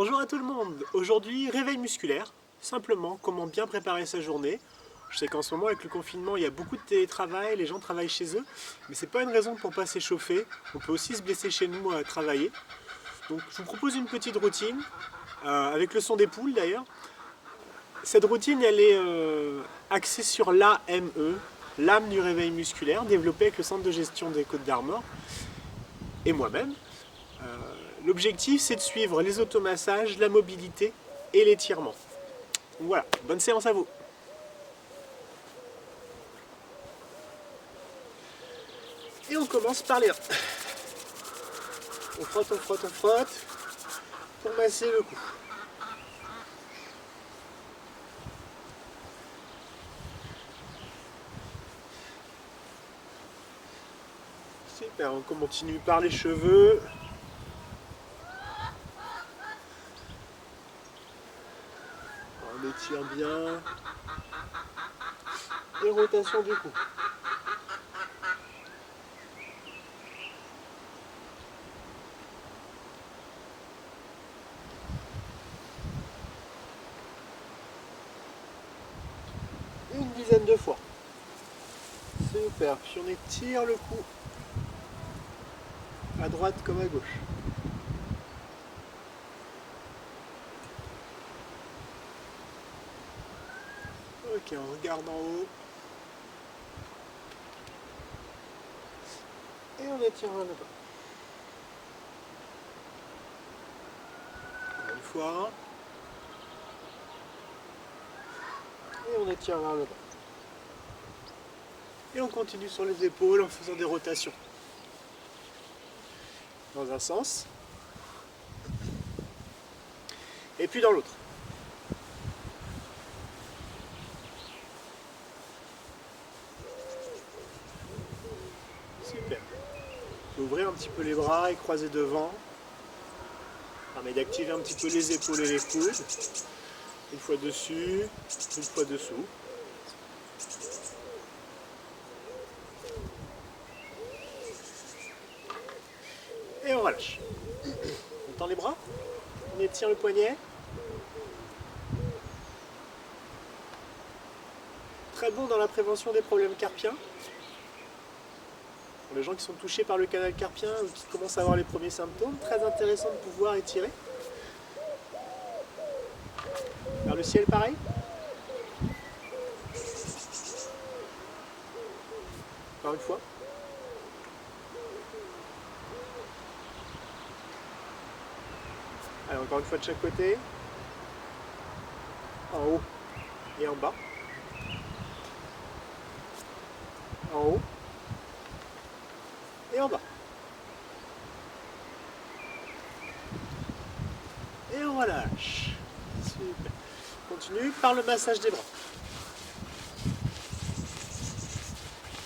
Bonjour à tout le monde. Aujourd'hui, réveil musculaire. Simplement, comment bien préparer sa journée. Je sais qu'en ce moment, avec le confinement, il y a beaucoup de télétravail, les gens travaillent chez eux, mais c'est pas une raison pour pas s'échauffer. On peut aussi se blesser chez nous à travailler. Donc, je vous propose une petite routine, avec le son des poules d'ailleurs. Cette routine, elle est axée sur l'AME, l'âme du réveil musculaire, développée avec le centre de gestion des Côtes d'Armor et moi-même. L'objectif, c'est de suivre les automassages, la mobilité et l'étirement. Donc voilà, bonne séance à vous. Et on commence par les reins. On frotte, on frotte, on frotte pour masser le cou. Super, on continue par les cheveux. On étire bien. Et rotation du cou. Une dizaine de fois. Super, puis on étire le cou à droite comme à gauche. Ok, on regarde en haut. Et on étire vers le bas. Une fois. Et on étire vers le bas. Et on continue sur les épaules en faisant des rotations. Dans un sens. Et puis dans l'autre. Super. Ouvrez un petit peu les bras et croiser devant. Ça permet d'activer un petit peu les épaules et les coudes. Une fois dessus, une fois dessous. Et on relâche. On tend les bras. On étire le poignet. Très bon dans la prévention des problèmes carpiens. Pour les gens qui sont touchés par le canal carpien ou qui commencent à avoir les premiers symptômes, très intéressant de pouvoir étirer. Vers le ciel, pareil. Encore une fois. Allez, encore une fois de chaque côté. En haut et en bas. En haut et en bas. Et on relâche. Super. On continue par le massage des bras.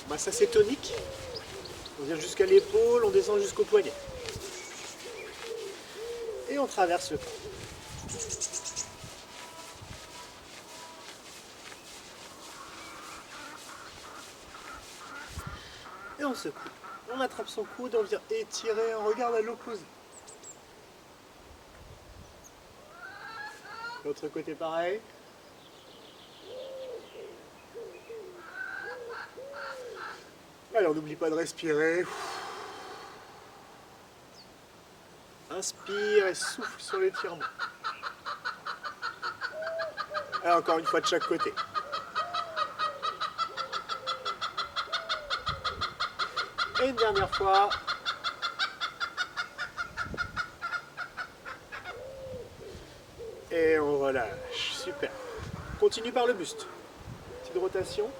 Massage assez tonique. On vient jusqu'à l'épaule, on descend jusqu'au poignet. Et on traverse le corps. Et on secoue. On attrape son coude, on vient étirer, on regarde à l'opposé. L'autre côté pareil. Allez, on n'oublie pas de respirer. Inspire et souffle sur l'étirement. Allez, encore une fois de chaque côté. Et une dernière fois. Et on relâche. Super. On continue par le buste. Petite rotation.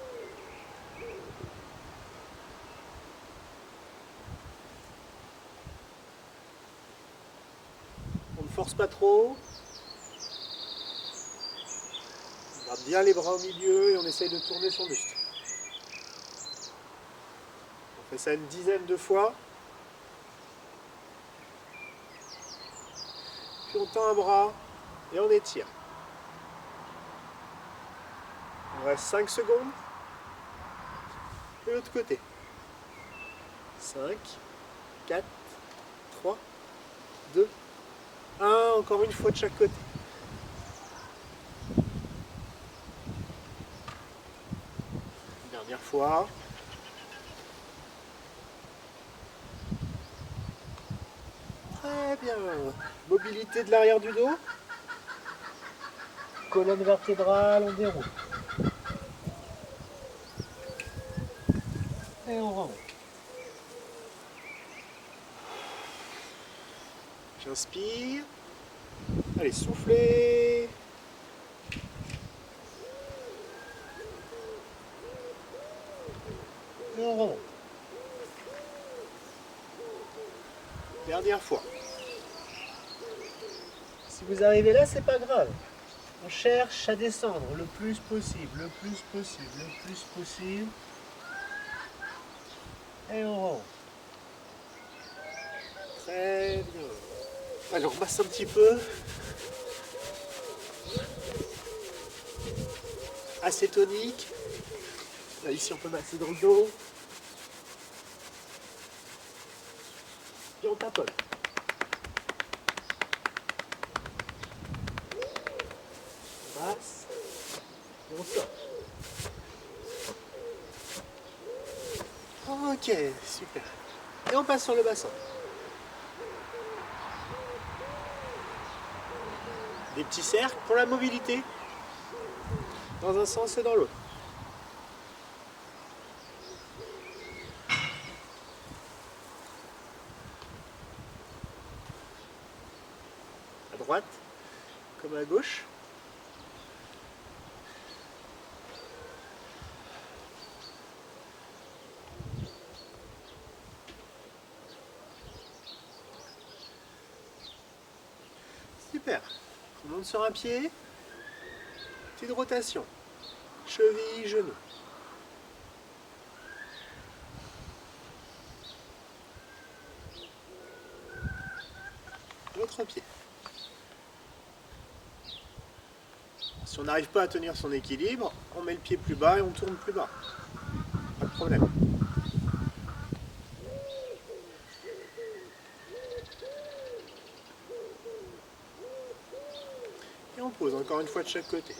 On ne force pas trop. On garde bien les bras au milieu et on essaye de tourner son buste. On fait ça une dizaine de fois. Puis on tend un bras et on étire. On reste 5 secondes. Et l'autre côté. 5, 4, 3, 2, Encore une fois de chaque côté. Dernière fois. Très bien. Mobilité de l'arrière du dos. Colonne vertébrale, on déroule. Et on remonte. J'inspire. Allez, soufflez. Et on remonte. Dernière fois. Si vous arrivez là, c'est pas grave. On cherche à descendre le plus possible, le plus possible, le plus possible. Et on remonte. Très bien. Allez, on repasse un petit peu. Assez tonique. Là, ici, on peut masser dans le dos. Et on tapote. On passe. Et on sort. Ok, super. Et on passe sur le bassin. Des petits cercles pour la mobilité. Dans un sens et dans l'autre. À droite, comme à gauche. Super. On monte sur un pied. Petite rotation. Cheville, genou. L'autre pied. Si on n'arrive pas à tenir son équilibre, on met le pied plus bas et on tourne plus bas. Pas de problème. Et on pose encore une fois de chaque côté.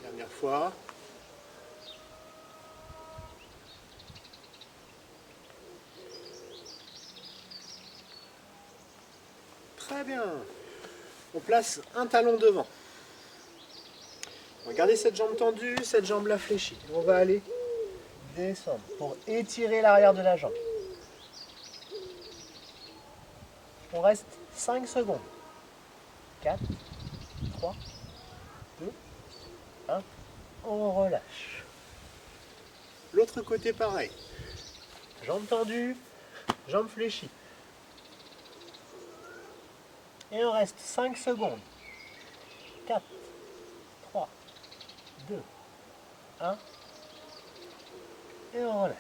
Dernière fois. Très bien. On place un talon devant. On va garder cette jambe tendue, cette jambe là fléchie. On va aller descendre pour étirer l'arrière de la jambe. On reste 5 secondes. 4, 3, 2, 1. On relâche. L'autre côté pareil. Jambe tendue, jambe fléchie. Et on reste 5 secondes. 4, 3, 2, 1. Et on relâche.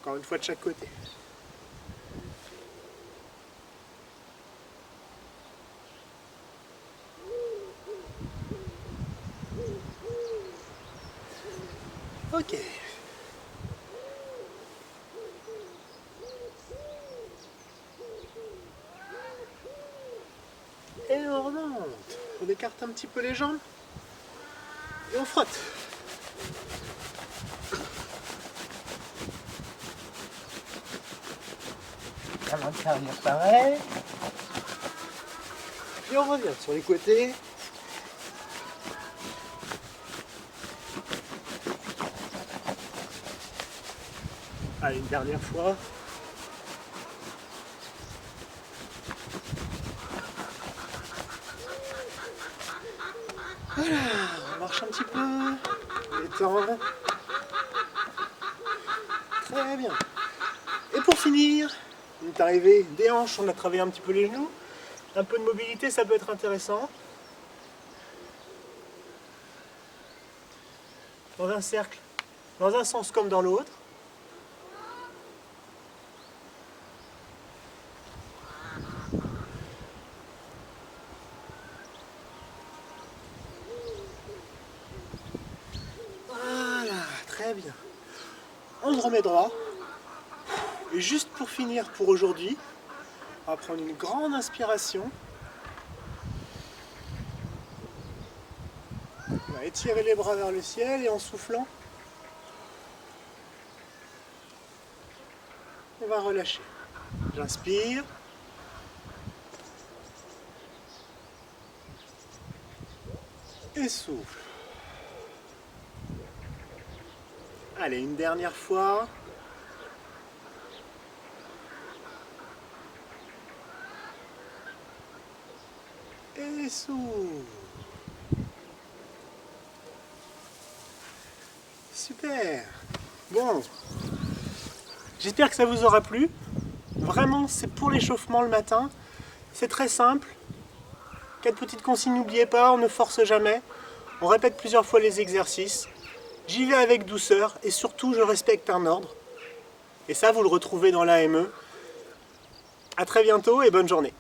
Encore une fois de chaque côté. Ok. Et on remonte. On écarte un petit peu les jambes. Et on frotte. À l'intérieur pareil. Puis on revient sur les côtés. Allez, une dernière fois. Voilà, on marche un petit peu. Détendre. Très bien. Et pour finir, on est arrivé des hanches, on a travaillé un petit peu les genoux. Un peu de mobilité, ça peut être intéressant. Dans un cercle, dans un sens comme dans l'autre. Voilà, très je remets droit. Et juste pour finir pour aujourd'hui, on va prendre une grande inspiration. On va étirer les bras vers le ciel et en soufflant, on va relâcher. J'inspire. Et souffle. Allez, une dernière fois. Et souffle. Super. Bon. J'espère que ça vous aura plu. Vraiment, c'est pour l'échauffement le matin. C'est très simple. 4 petites consignes, n'oubliez pas, on ne force jamais. On répète plusieurs fois les exercices. J'y vais avec douceur et surtout, je respecte un ordre. Et ça, vous le retrouvez dans l'AME. À très bientôt et bonne journée.